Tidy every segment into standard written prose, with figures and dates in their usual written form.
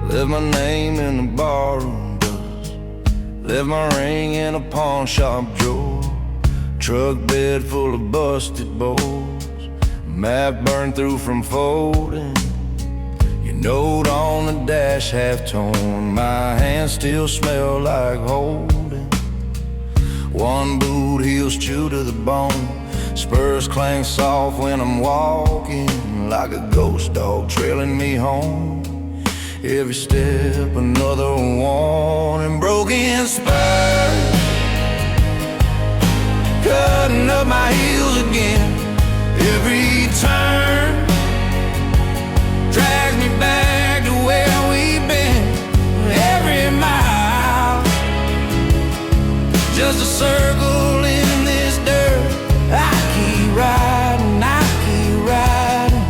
Left my name in the barroom dust, left my ring in a pawn shop drawer. Truck bed full of busted bolts, map burned through from folding. Your note on the dash half torn, my hands still smell like holding. One boot heels chewed to the bone, spurs clank soft when I'm walking, like a ghost dog trailing me home. Every step another warning, broken spurs, cutting up my heels again. Every turn drags me back to where we've been. Every mile, just a circle in this dirt. I keep riding, I keep riding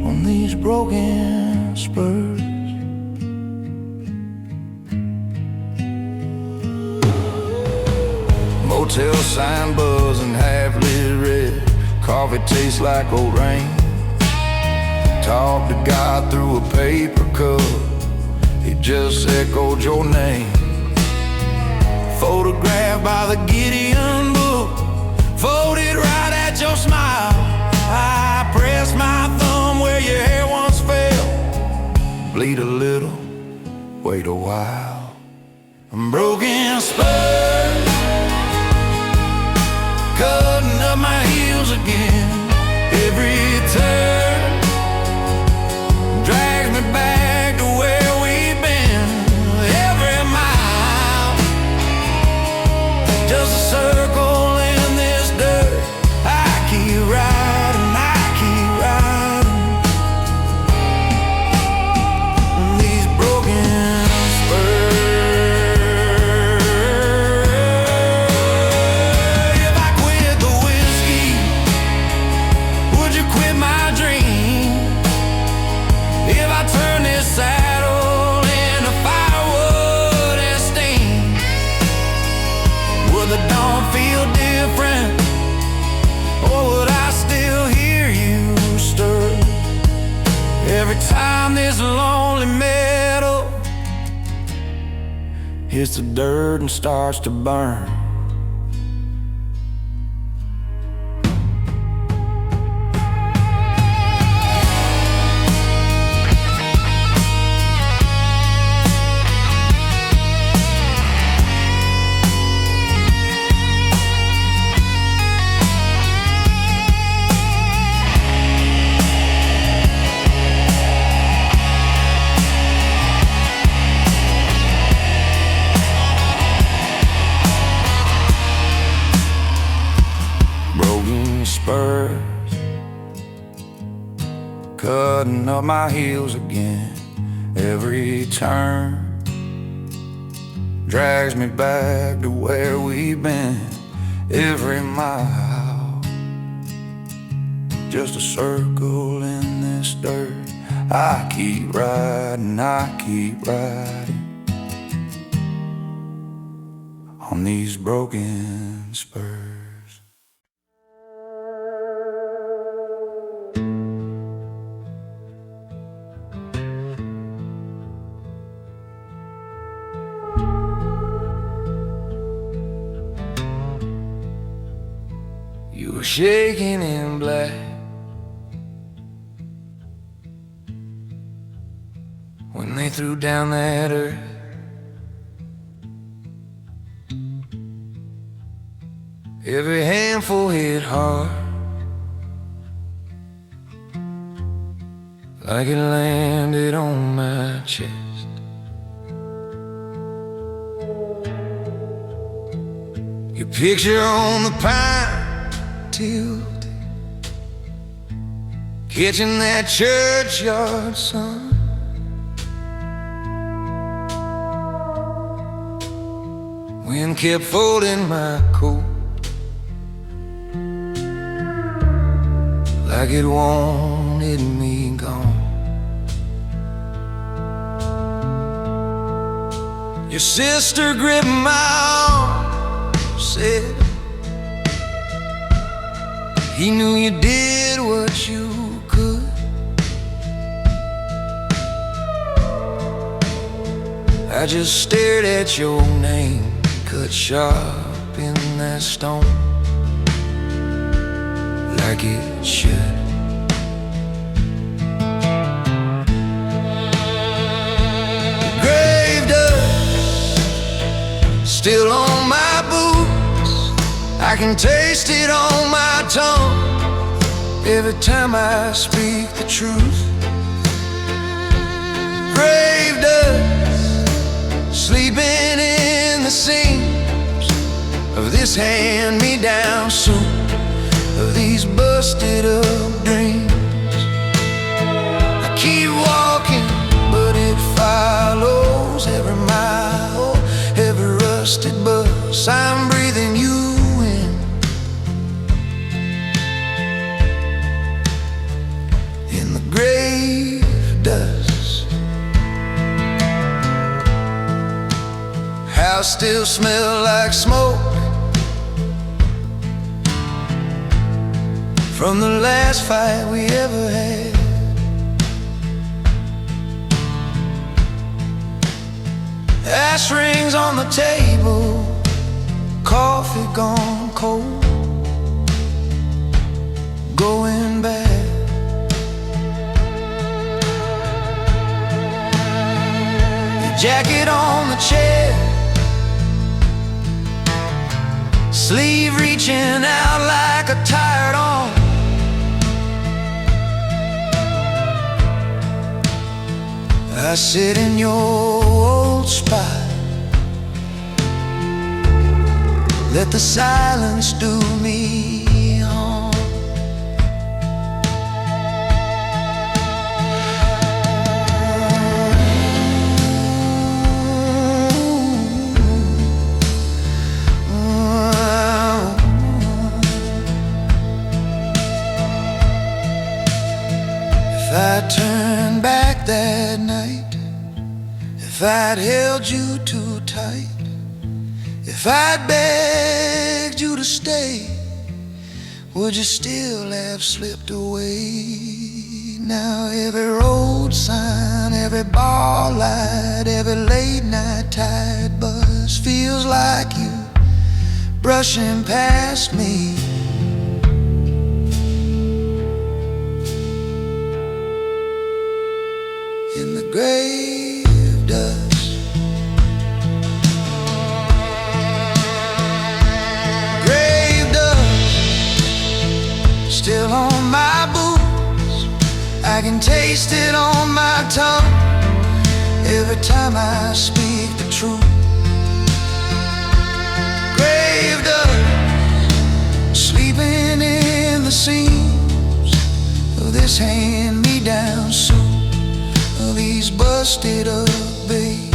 on these broken spurs. Motel sign buzzing, half-lit red. Coffee tastes like old rain. Talk to God through a paper cup, he just echoed your name. Photographed by the Gideon book, folded right at your smile. I pressed my thumb where your hair once fell. Bleed a little, wait a while. Broken spurs, cutting up my heels again. Every turn drags me back to where we've been. Every mile, just a circle in this dirt. I keep riding, I keep riding these broken spurs. If I quit the whiskey, would you quit my dream? If I turn this saddle into firewood and steam, would the dawn feel different, or would I still hear you stir? Every time this lonely metal hits the dirt and starts to burn. Spurs, cutting up my heels again. Every turn drags me back to where we've been. Every mile, just a circle in this dirt. I keep riding, I keep riding on these broken spurs. You were shaking in black when they threw down that earth. Every handful hit hard, like it landed on my chest. Your picture on the pine tilted, catching that churchyard sun. Wind kept folding my coat like it wanted me gone. Your sister gripped my arm, said he knew you did what you could. just stared at your name, cut sharp in that stone, like it should. Grave dust still on my boots, I can taste it on my tongue every time I speak the truth. Grave dust sleeping in the seams of this hand-me-down suit, of these busted up dreams. I keep walking, but it follows every mile, every rusted bus. I'm breathing you in the grave dust. House still smell like smoke from the last fight we ever had. Ash rings on the table, coffee gone cold, going bad. Jacket on the chair, sleeve reaching out like a tired arm. I sit in your old spot, let the silence do me harm. If I turned back that night, if I'd held you too tight, if I'd begged you to stay, would you still have slipped away? Now every road sign, every bar light, every late night tide bus feels like you brushing past me. In the grave dust, grave dust still on my boots, I can taste it on my tongue every time I speak the truth. Grave dust sleeping in the seams of this hand-me-down suit, of these busted up babes.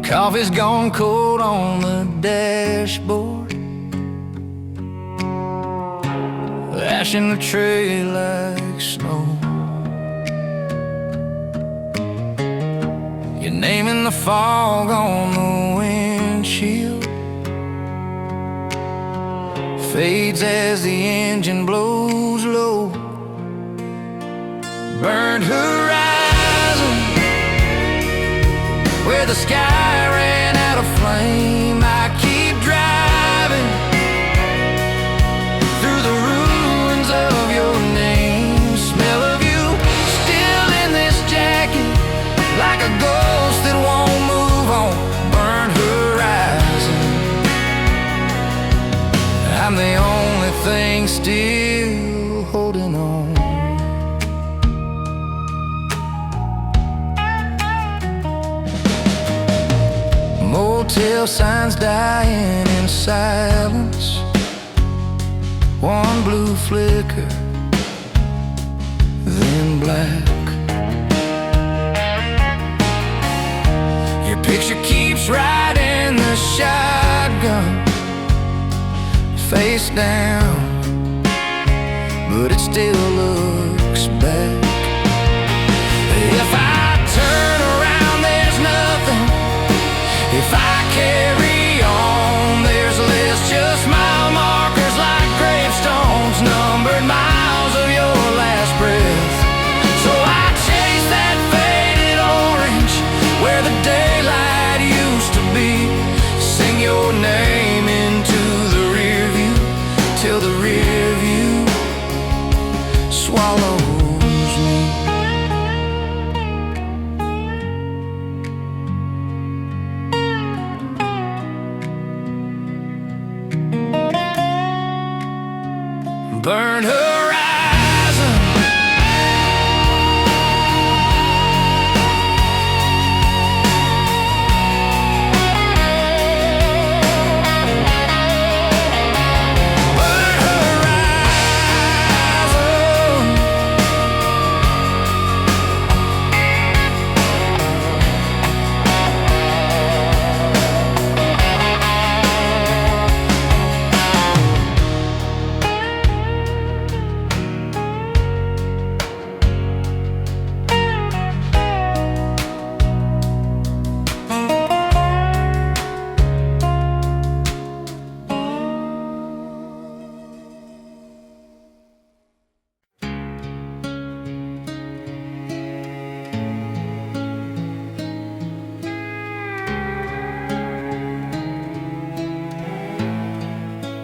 Coffee's gone cold on the dashboard, ash in the tray like snow. Your name in the fog on the windshield fades as the engine blows low. Burned horizon where the sky ran out of flame. I keep driving through the ruins of your name. Smell of you still in this jacket, like a ghost that won't move on. Burn horizon, I'm the only thing still holding on. Hotel signs dying in silence. One blue flicker, then black. Your picture keeps riding the shotgun, face down, but it still looks back. If I turn around, there's nothing. If I carry on, there's less, just mile markers like gravestones, numbered miles of your last breath. So I chase that faded orange where the daylight used to be. Sing your name into the rear view till the rear view swallows me. Burn horizon, burn horizon.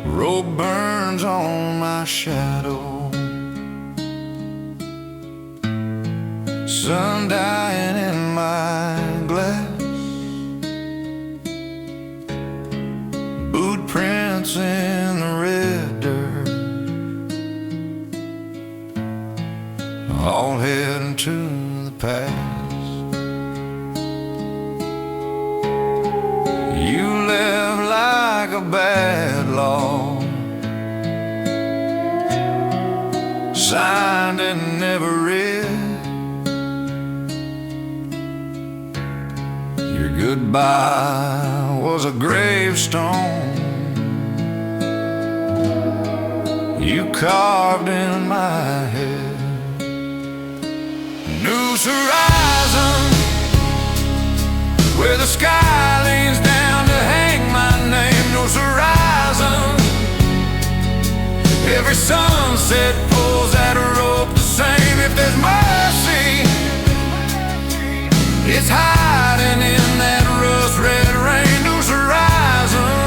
Rope burns on my shadow, sun dying in my glass, boot prints in the red dirt, all heading to the past. You live like a bad law, signed and never read. Your goodbye was a gravestone you carved in my head. New horizon, where the sky leans down to hang my name. New horizon, every sunset pulls that rope the same. If there's mercy, it's hiding in that rust-red rain. New horizon,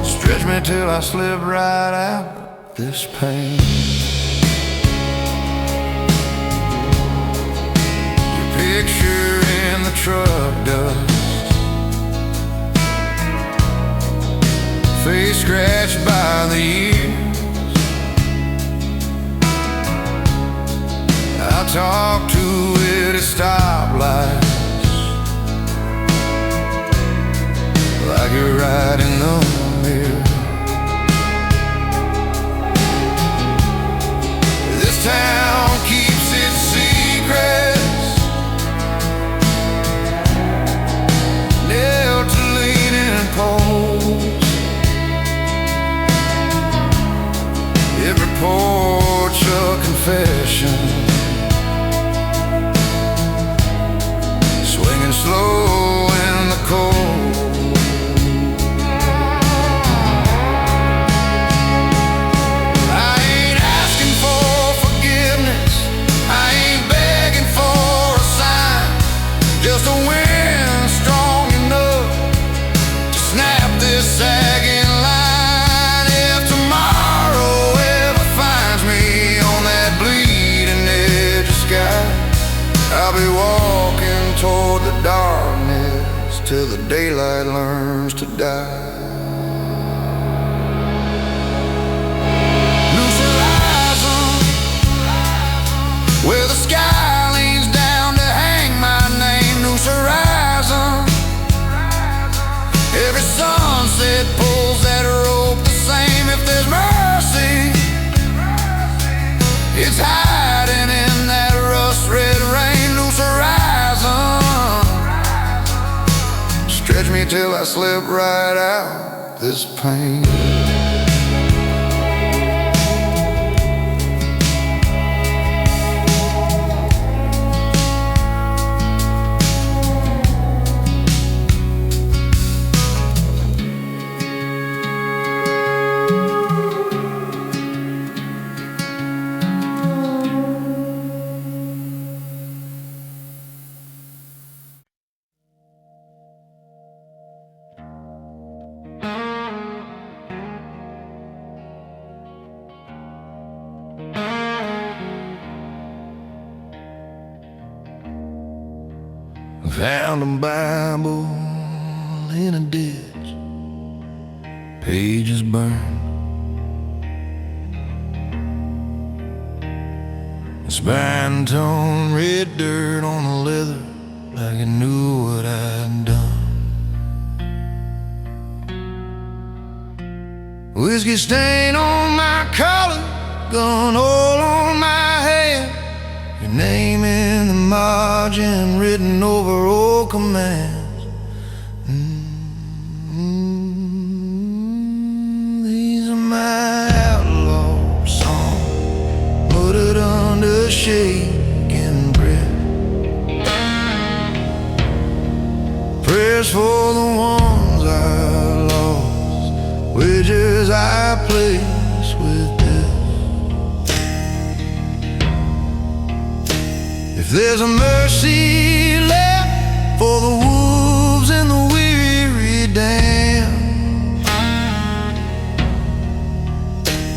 stretch me till I slip right out this pain. Your picture in the truck dust, face scratched by the years. I talk to it at stoplights, like you're right in the mirror. This town keeps its secrets nailed to leaning poles. Every porch a confession, swinging slow in the cold. I ain't asking for forgiveness, I ain't begging for a sign, just a wind strong enough to snap this sagging line. If tomorrow ever finds me on that bleeding edge of sky, I'll be walking toward the darkness till the daylight learns to die. New horizon, where the sky leans down to hang my name. New horizon, It's hiding in that rust-red rain, loose horizon. Stretch me till I slip right out this pain. Found a Bible in a ditch, pages burned. Spine-tone red dirt on the leather, like it knew what I'd done. Whiskey stain on my collar, gun all on my hand. Your name in the margin, written over old commands. These are my outlaw songs, muttered under shaking breath. Prayers for the ones I lost, wagers I place with death. If there's a mercy left for the wolves and the weary damned,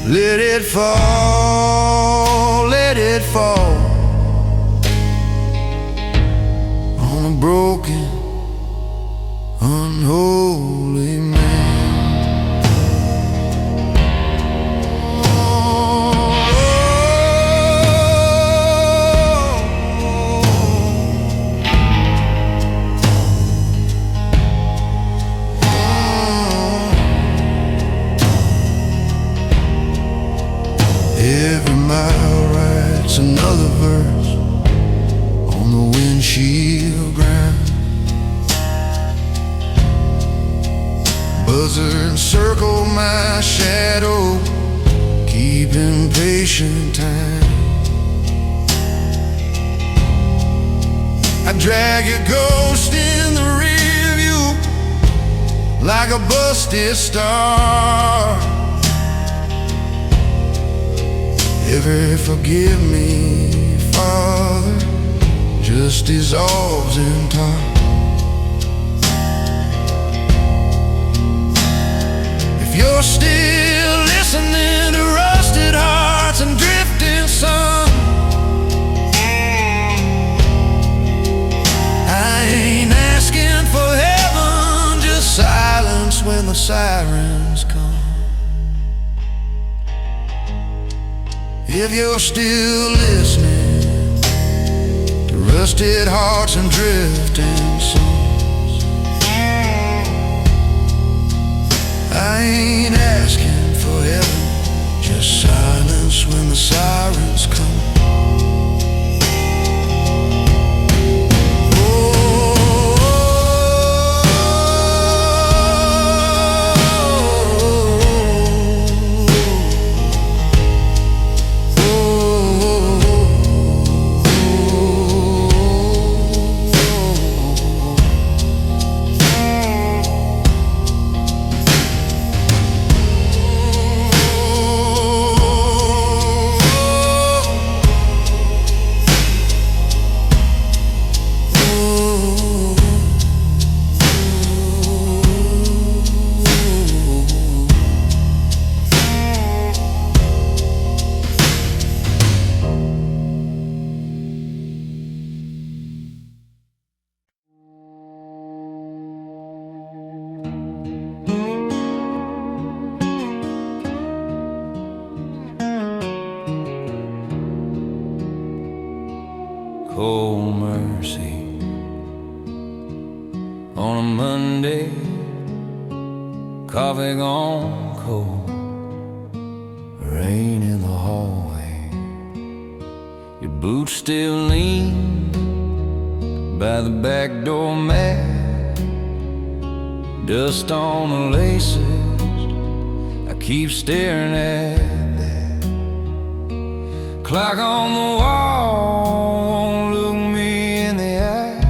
let it fall, let it fall on a broken, unholy man. Every mile writes another verse on the windshield ground. Buzzards circle my shadow, keeping patient time. I drag your ghost in the rear view like a busted star. Every forgive me, Father, just dissolves in time. If you're still listening to rusted hearts and drifting sun, I ain't asking for heaven, just silence when the sirens come. If you're still listening to rusted hearts and drifting songs, I ain't asking for heaven, just silence when the sirens come. Cold mercy on a Monday, coffee gone cold, rain in the hallway, Boots still lean by the back door mat, dust on the laces, I keep staring at that. Clock on the wall won't look me in the eye.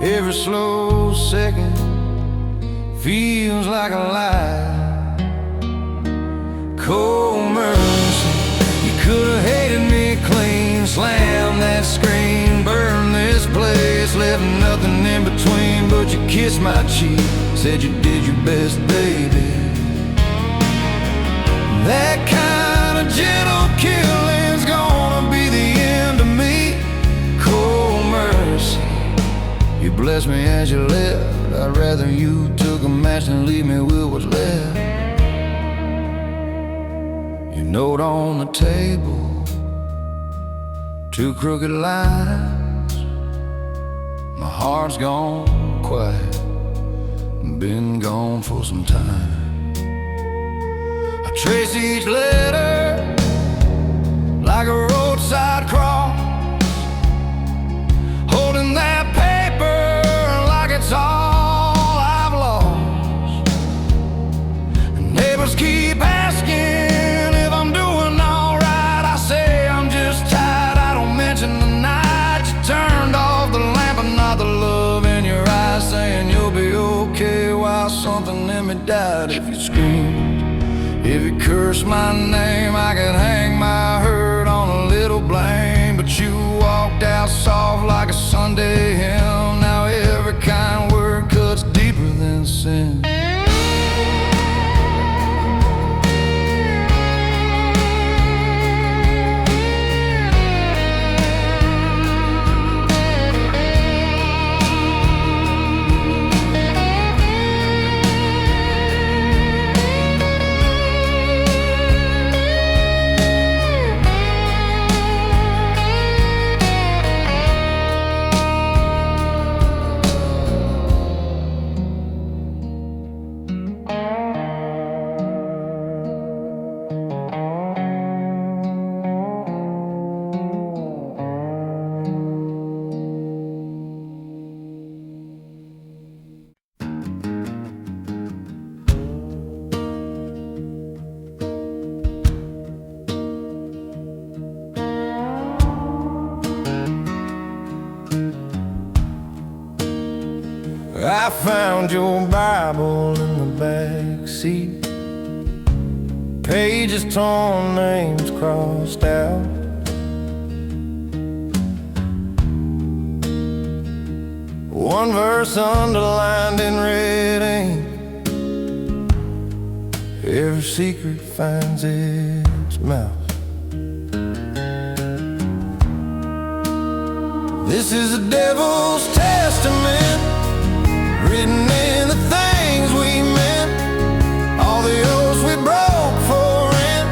Every slow second feels like a lie. Cold mercy, you could've hated me clean. Slam that screen, burn this place, left nothing in between. But you kissed my cheek, said you did your best, baby. That kind of gentle killing's gonna be the end of me. Cold mercy, you blessed me as you left. I'd rather you took a match than leave me with what's left. Your note on the table, 2 crooked lines. My heart's gone quiet, been gone for some time. I trace each letter like a roadside cross, holding that paper like it's all I've lost. And neighbors keep asking if I'm doing alright. I say I'm just tired. I don't mention the night you turned off the lamp, and not the love in your eyes saying you'll be okay while something in me died. If you screamed, if you cursed my name, I could hang my hurt on a little blame. But you walked out soft like a Sunday hymn. Now every kind word cuts deeper than sin. I found your Bible in the back seat, pages torn, names crossed out. One verse underlined in red ink. Every secret finds its mouth. This is the devil's testament, written in the things we meant, all the oaths we broke for rent,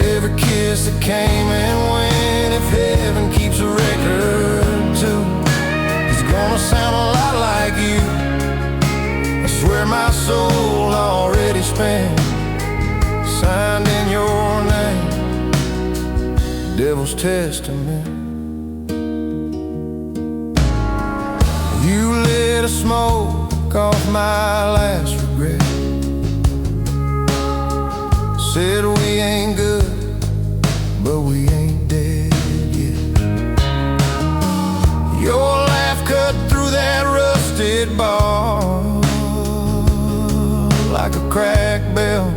every kiss that came and went. If heaven keeps a record too, it's gonna sound a lot like you. I swear my soul already spent, signed in your name, devil's testament. You lit a smoke off my last regret, said we ain't good, but we ain't dead yet. Your laugh cut through that rusted bar like a cracked bell,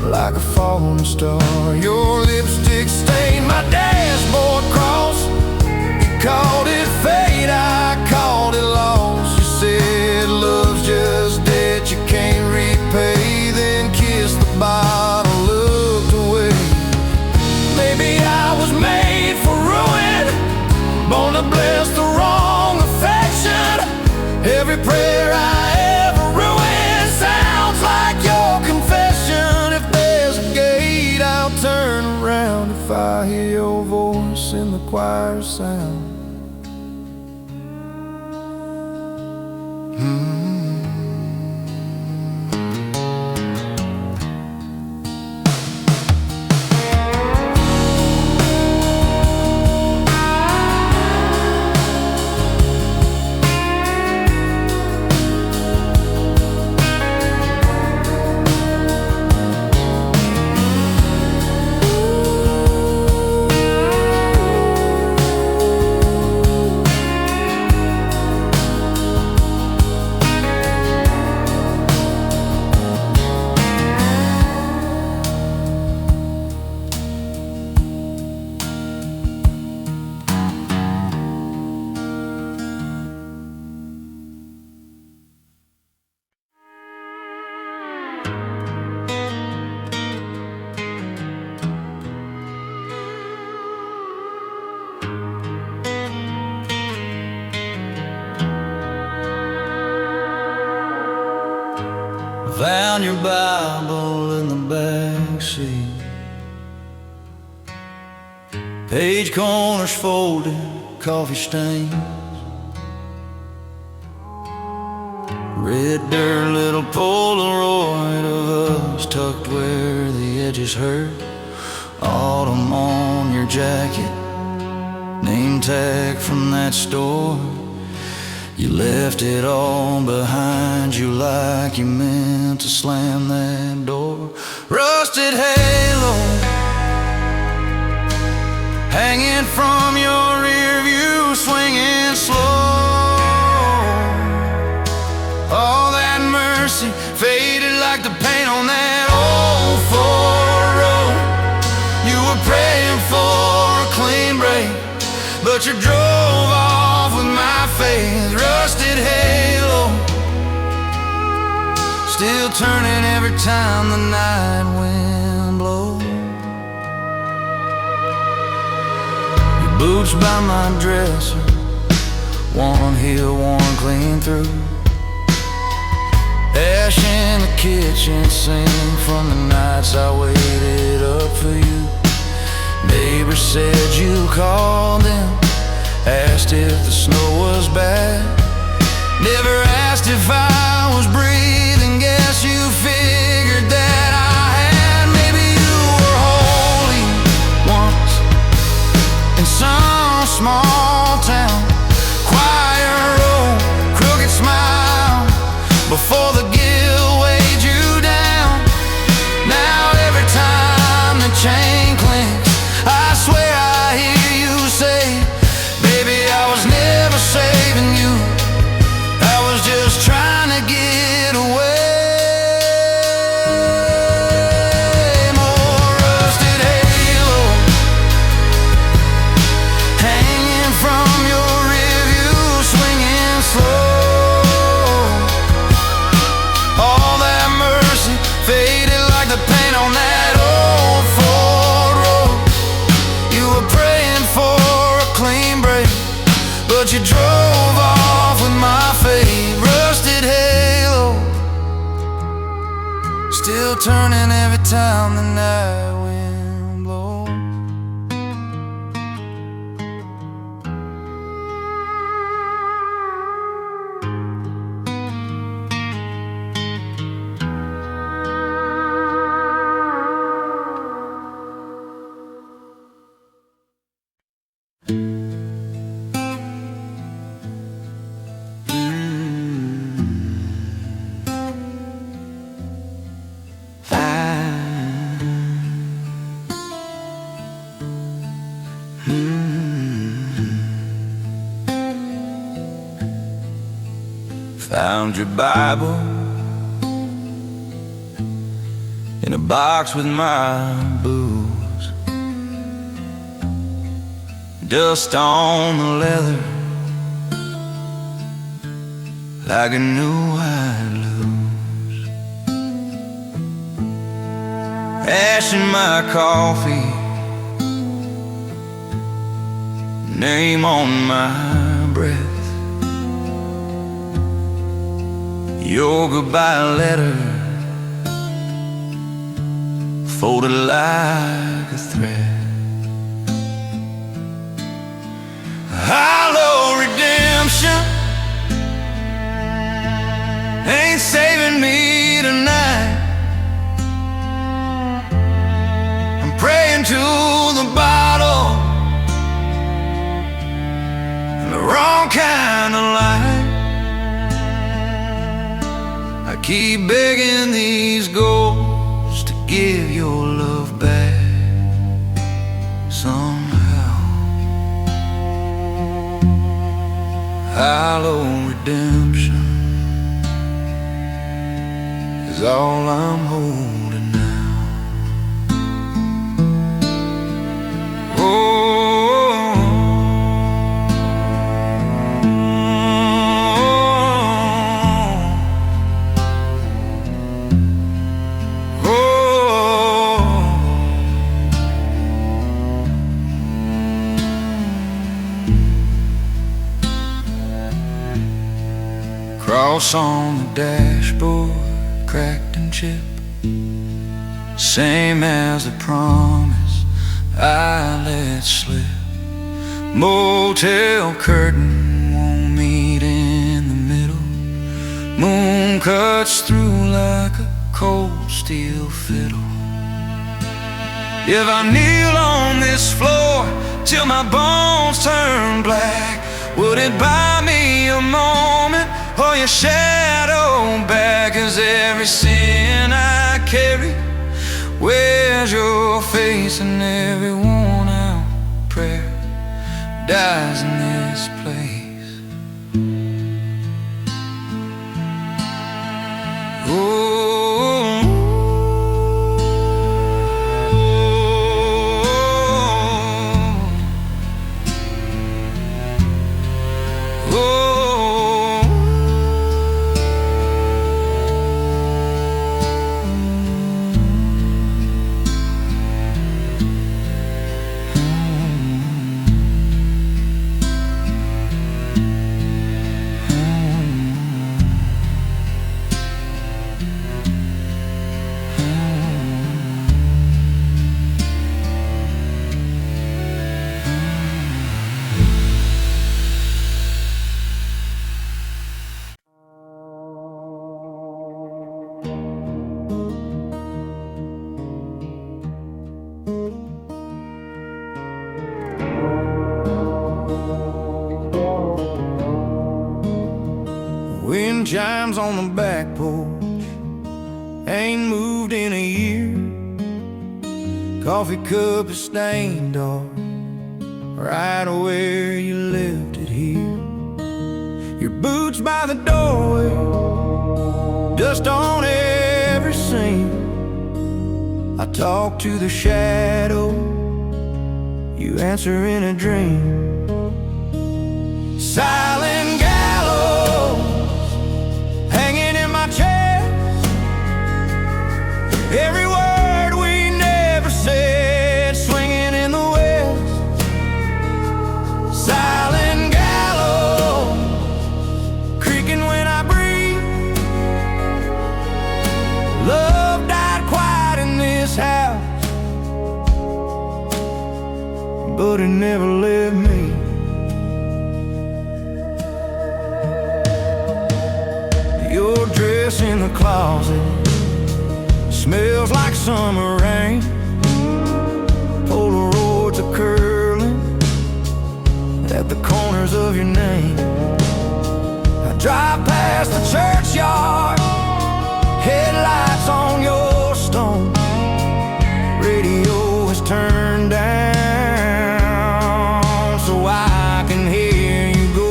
like a falling star. Your lipstick stained my dashboard cross. You called it fate, I called it loss. You said love's just debt you can't repay, then kissed the bottle, looked away. Maybe I was made for ruin, born to bless the wrong affection. Every prayer I ever ruined sounds like your confession. If there's a gate, I'll turn around if I hear your voice in the choir sound. your Bible in the backseat. Page corners folded, coffee stains, red dirt, little Polaroid of us tucked where the edges hurt. Autumn on your jacket, name tag from that store. You left it all behind you like you meant to slam that door. Rusted halo hanging from your rear view, swinging slow. All that mercy faded like the paint on that old Ford road. You were praying for a clean break, but you drove off with my faith. Rusted halo, still turning every time the night wind blows. Your boots by my dresser, one heel worn clean through. Ash in the kitchen sink from the nights I waited up for you. Neighbor said you called them, asked if the snow was bad. Never asked if I was breathing, guess you figured that I had. Maybe you were holy once in some small town, choir roll, crooked smile, before the guilt weighed you down. Now every time the chain clinks, I swear I hear you say, baby, I was never saving you, I was just trying to get away. More rusted halo hanging from your rearview, swinging slow. All that mercy faded like the paint on that old Ford road. You were praying for a clean break, but you drove off with my fate. Rusted halo, still turning every time the night wind blows. Found your Bible in a box with my booze, dust on the leather like I knew I'd lose. Ash in my coffee, name on my breath. Your goodbye letter folded like a thread. Hollow redemption ain't saving me tonight. I'm praying to the bottle and the wrong kind of light. I keep begging these ghosts to give your love back somehow. Hollow redemption is all I'm holding now. Oh, cross on the dashboard, cracked and chipped, same as the promise I let slip. Motel curtain won't meet in the middle. Moon cuts through like a cold steel fiddle. If I kneel on this floor till my bones turn black, would it buy me a moment or your shadow back? As every sin I carry wears your face, and every worn out prayer dies in this place. Oh, wind chimes on the back porch, ain't moved in a year. Coffee cup is stained dark, right where you left it here. Your boots by the doorway, dust on every seam. I talk to the shadow, you answer in a dream. Silent hanging in my chest, every word we never said, swinging in the west. Silent gallows, creaking when I breathe. Love died quiet in this house, but it never left me. Your dress in the closet smells like summer rain. Polaroids are curling at the corners of your name. I drive past the churchyard, headlights on your stone. Radio is turned down so I can hear you go.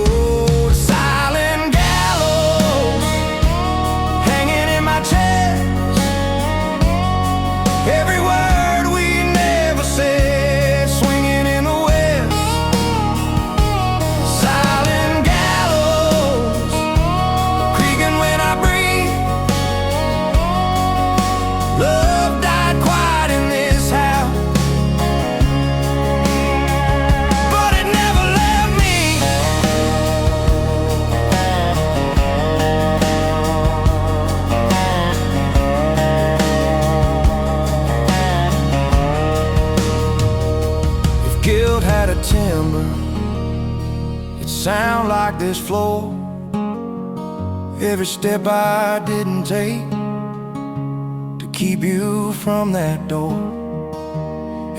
Every word we never said, swinging in the west. Silent gallows, creaking when I breathe. Love died quiet in this house, but it never left me. Guilt had a timbre, it sound like this floor. Every step I didn't take to keep you from that door.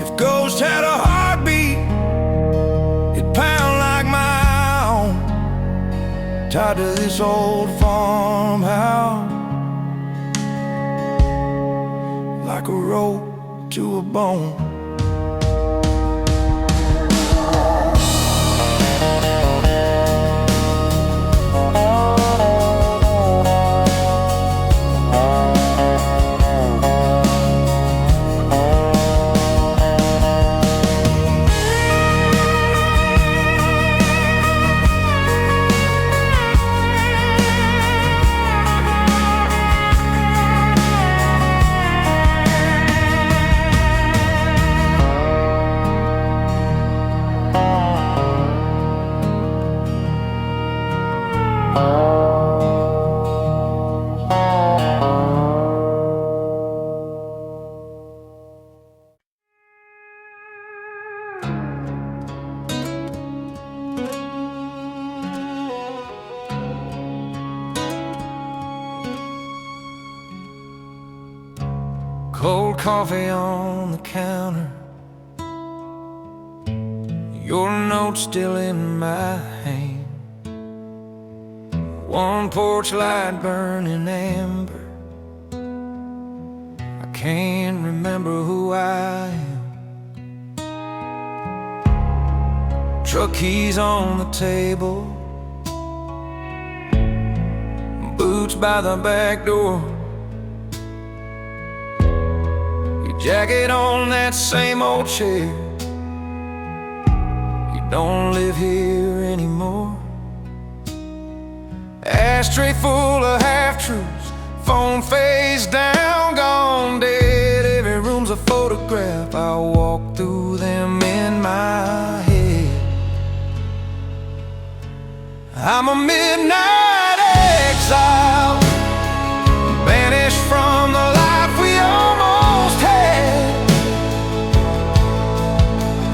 If ghosts had a heartbeat, it'd pound like my own, tied to this old farmhouse like a rope to a bone. Cold coffee on the counter, your note still in my hand. One porch light burning amber. I can't remember who I am. Truck keys on the table, boots by the back door. Your jacket on that same old chair. You don't live here anymore. Ashtray full of half-truths, phone face down, gone dead. Every room's a photograph, I walk through them in my head. I'm a midnight exile, banished from the life we almost had,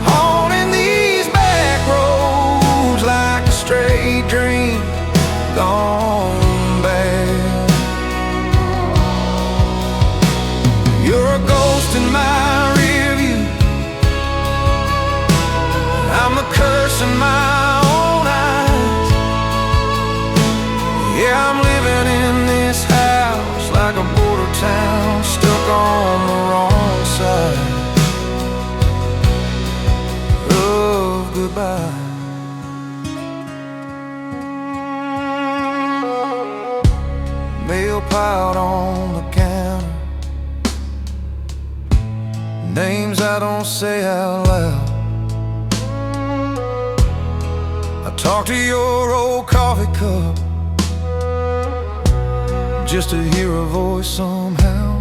haunting these back roads like a stray dream gone bad. You're a ghost in my rear view, I'm the curse in my own eyes. Yeah, I'm living in this house like a border town, stuck on the wrong side of goodbye. Mail piled on the counter, names I don't say out loud. I talk to your old coffee cup just to hear a voice somehow.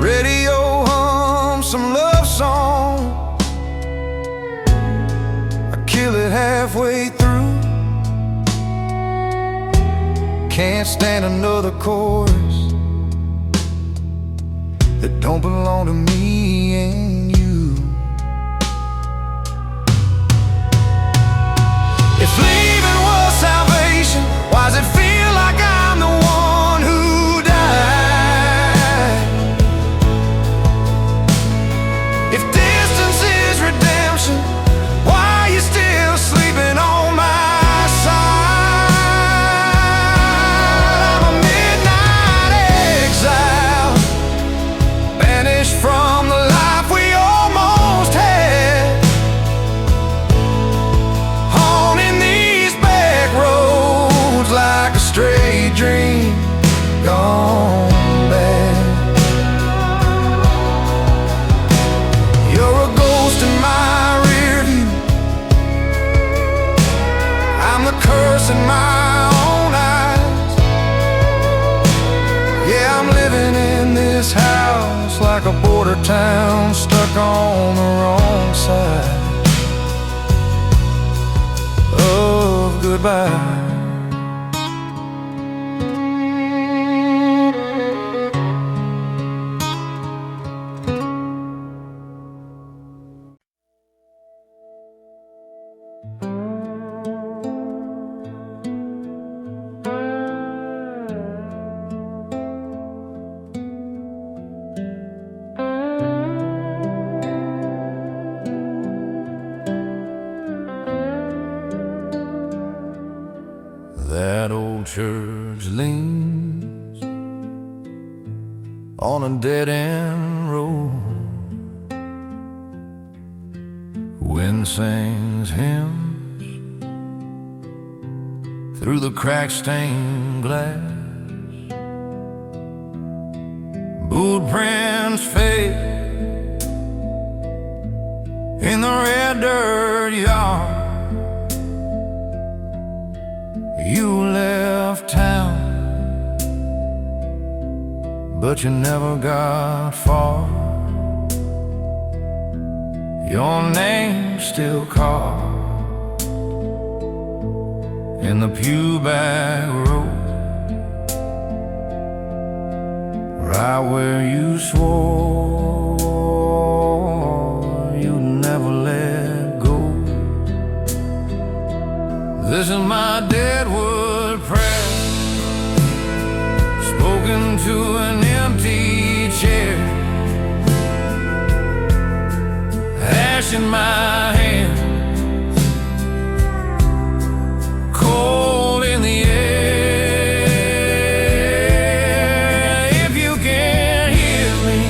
Radio hum some love song, I kill it halfway through. Can't stand another chorus that don't belong to me and you. If leaving was salvation, why does it feel like I'm the one who died? If distance is redemption, why are you still sleeping on my side? I'm a midnight exile, banished from the life we almost had, haunting these back roads like a stray dream gone bad. You're a ghost in my rear view, I'm the curse in my own eyes. Yeah, I'm living in this house like a border town, stuck on the wrong side of goodbye. That old church leans on a dead-end road. Wind sings hymns through the crack-stained glass. Boot prints fade in the red dirt yard. You left town, but you never got far. Your name's still carved in the pewback road, right where you swore you'd never let go. This is my deadwood prayer, spoken to an empty ice in my hand, cold in the air. If you can hear me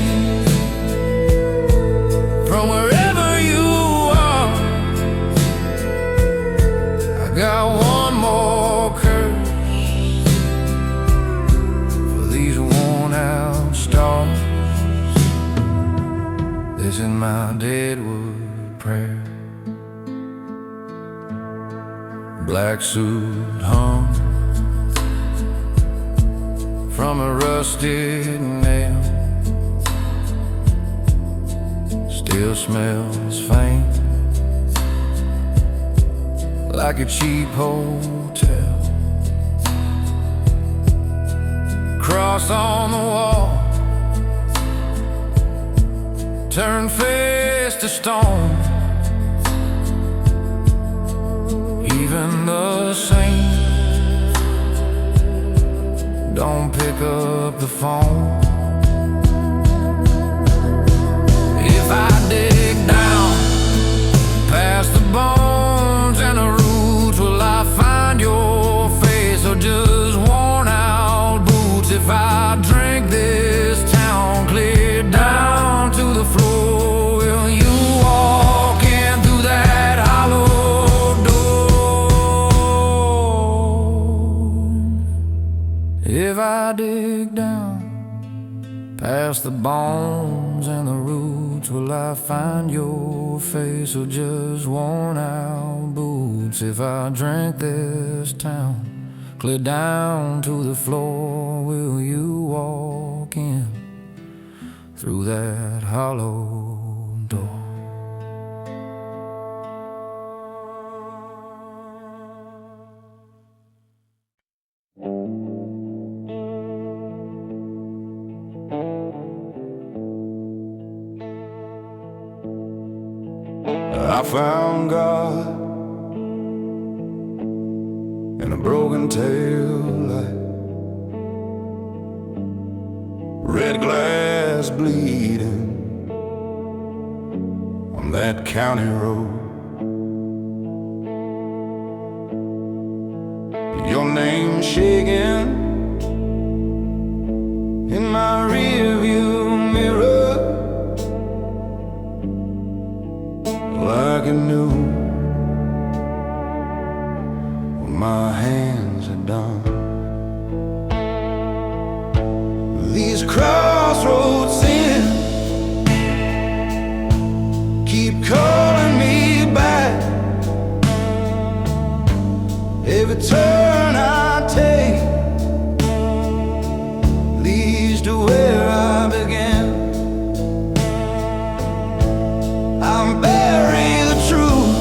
from wherever you are, I got one more curse for these worn out stars. This is my deadwood prayer. Black suit hung from a rusted nail, still smells faint like a cheap hotel. Cross on the wall, turn face to stone. Even the saints don't pick up the phone. If I dig down past the bones and the roots, will I find your face or just worn out boots? If I drink this town clear down to the floor, will you walk in through that hollow door? If I dig down past the bones and the roots, will I find your face or just worn out boots? If I drink this town clear down to the floor, will you walk in through that hollow door? I found God in a broken tail light, red glass bleeding on that county road. Your name shaking in my rearview mirror, like I knew what my hands had done. These crossroads sin keep calling me back. Every turn I take leads to where I began. I'm bury the truth,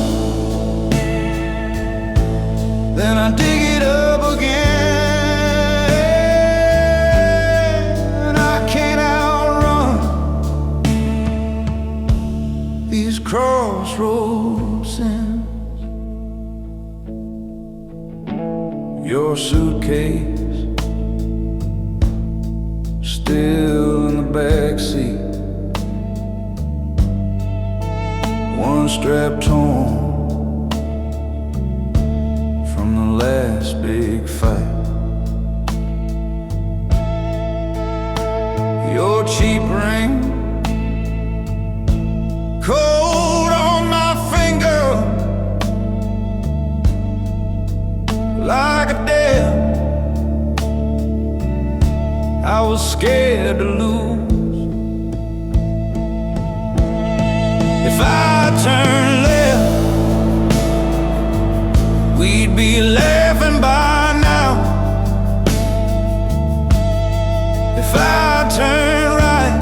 then I dig it up again. I can't outrun these crossroads sins. Your suitcase still in the backseat, one strap torn from the last big fight. Your cheap ring cold on my finger, like a death I was scared to lose. If I turn left, we'd be laughing by now. If I turn right,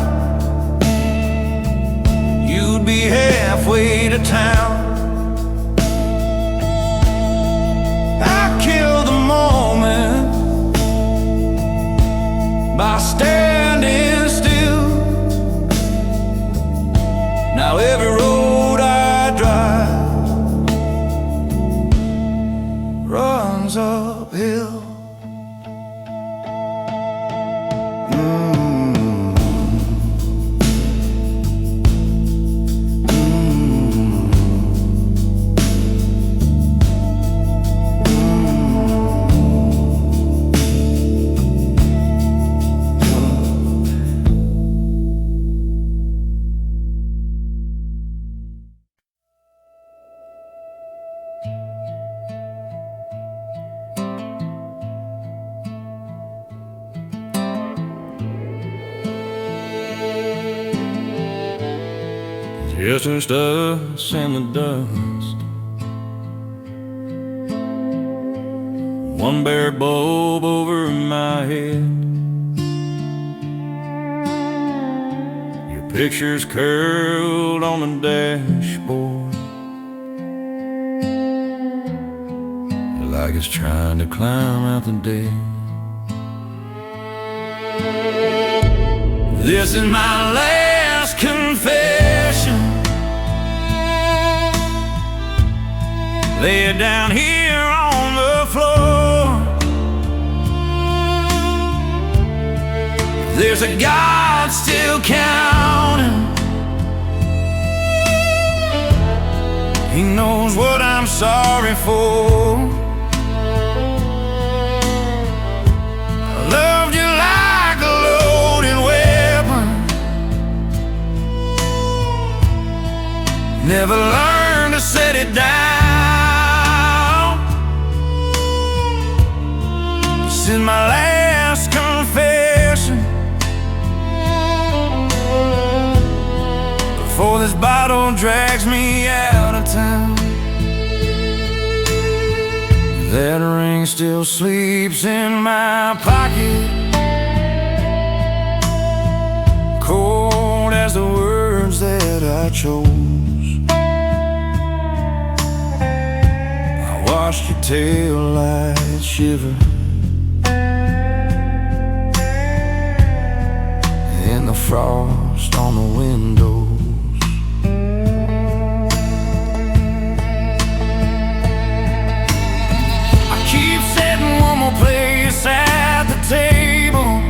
you'd be halfway to town. I kill the moment by standing still. Now every road I drive runs uphill. Just us in the dust. One bare bulb over my head. Your picture's curled on the dashboard, like it's trying to climb out the day. This is my last confession. Lay it down here on the floor. There's a God still counting. He knows what I'm sorry for. I loved you like a loaded weapon. Never learned to set it down. This is my last confession before this bottle drags me out of town. That ring still sleeps in my pocket, cold as the words that I chose. I watched your tail light shiver in the frost on the windows. I keep setting one more place at the table,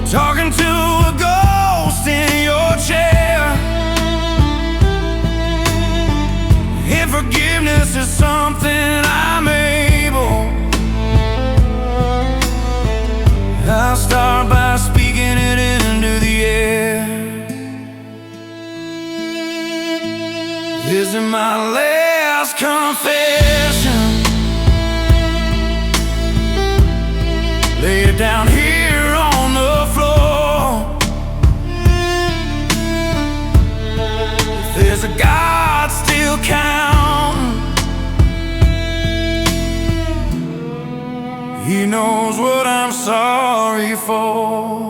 talking to a ghost in your chair. If forgiveness is something I'm able, I'll start by speaking it into the air. This is my last confession. Lay it down here on the floor. If there's a God still counting, He knows what I'm sorry for.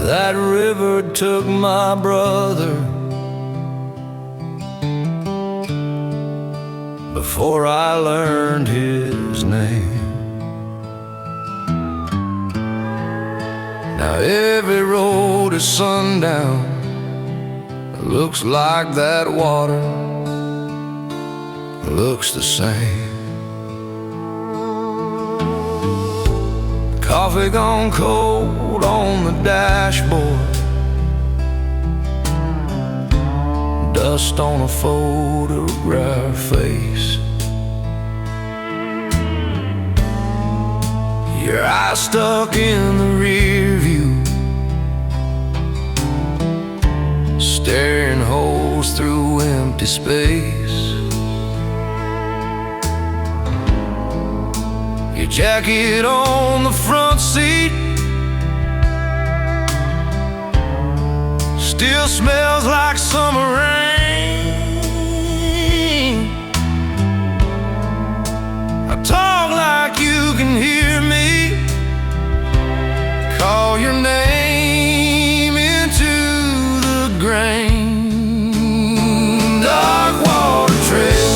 That river took my brother before I learned his name. Now every road is sundown, looks like that water looks the same. Coffee gone cold on the dashboard, dust on a photograph face. Your eyes stuck in the rear view, staring holes through empty space. Your jacket on the front seat still smells like summer rain. I talk like you can hear me, call your name into the grain. Dark water trail,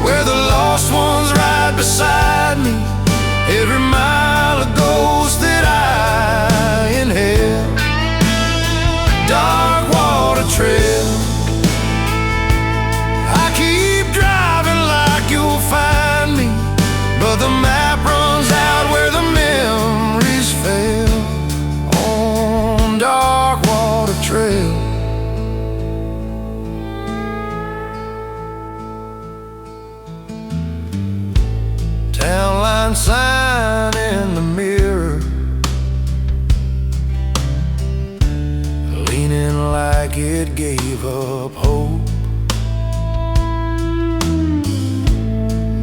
where the lost ones ride beside me. Every mile a ghost that I inhale. Dark water trail, I keep driving like blind sign in the mirror, leaning like it gave up hope.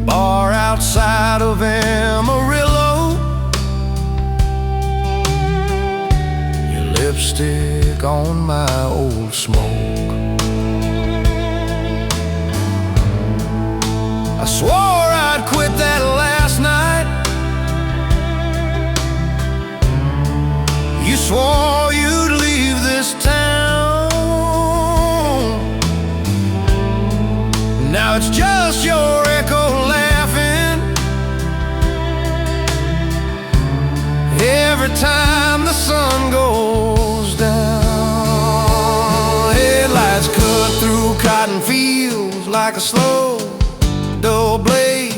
Bar outside of Amarillo, your lipstick on my old smoke. I swore I'd quit that last night. You swore you'd leave this town. Now it's just your echo laughing every time the sun goes down. Headlights cut through cotton fields like a slow dull blade.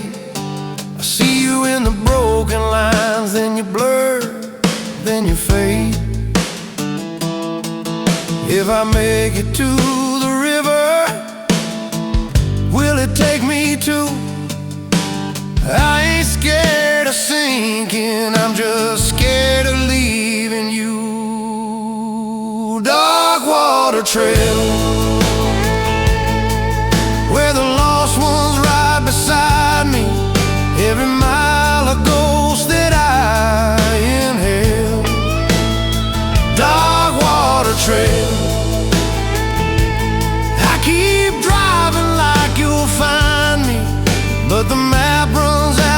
I see you in the broken lines, then you blur, then you fade. If I make it to the river, will it take me to? I ain't scared of sinking, I'm just scared of leaving you. Dark water trail, where the lost ones ride beside me. Every mile a ghost that I inhale. Dark water trail, I keep driving like you'll find me, but the map runs out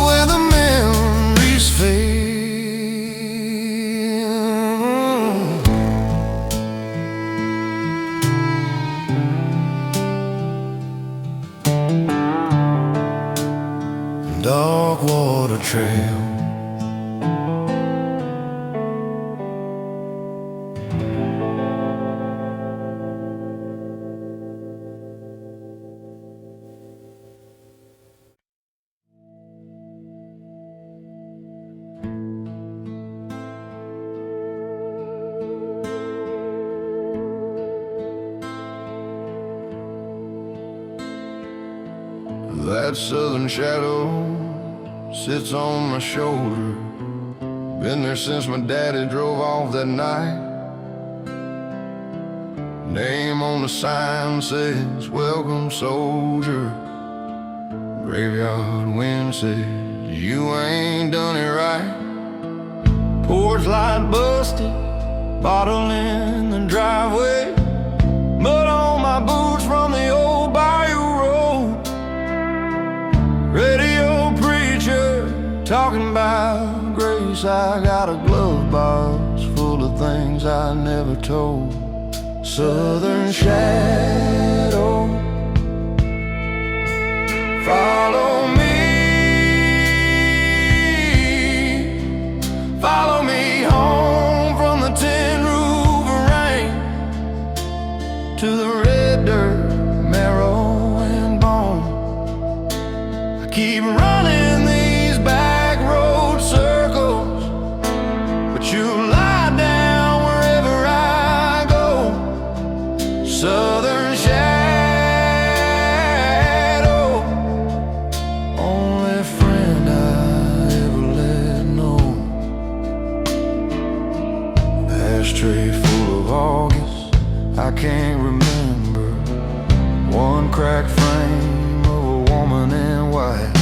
where the memories fade. Dark water trail, that southern shadow sits on my shoulder. Been there since my daddy drove off that night. Name on the sign says, "Welcome, soldier." Graveyard wind says, "You ain't done it right." Porch light busted, bottle in the driveway, mud on my boots from the old bayou road. Radio preacher talking about grace. I got a glove box full of things I never told. Southern shadow, follow me, follow me home from the tin roof rain to the red dirt, marrow and bone. I keep running these back road circles, but you lie down wherever I go. Southern shadow, only friend I ever let know. Ashtray full of August, I can't remember. One cracked frame of a woman in white.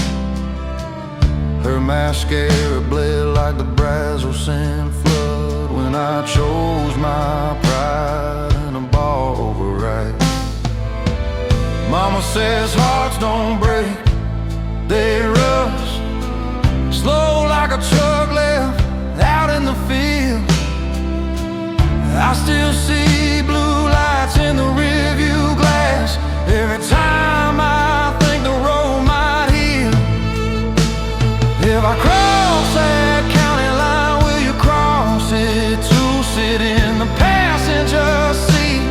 Her mascara bled like the Brazos-San flood when I chose my pride in a bar override. Mama says hearts don't break, they rust, slow like a truck left out in the field. I still see blue lights in the rearview glass every time I think the road might heal. If I cross that county line, will you cross it too? Sit in the passenger seat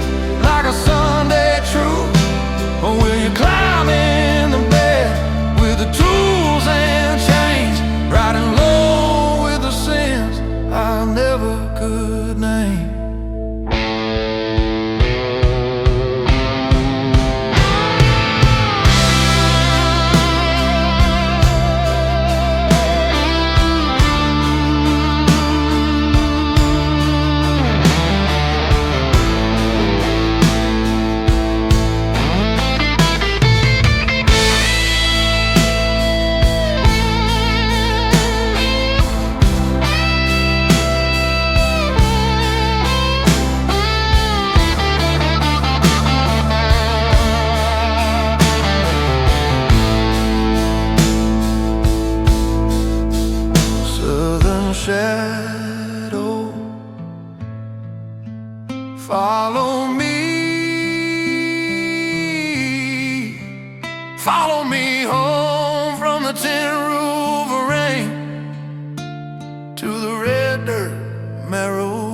like a Sunday truth, or will you climb in the bed with the tools and chains, riding low with the sins I never could name? Follow me, follow me home from the tin roof of rain to the red dirt marrow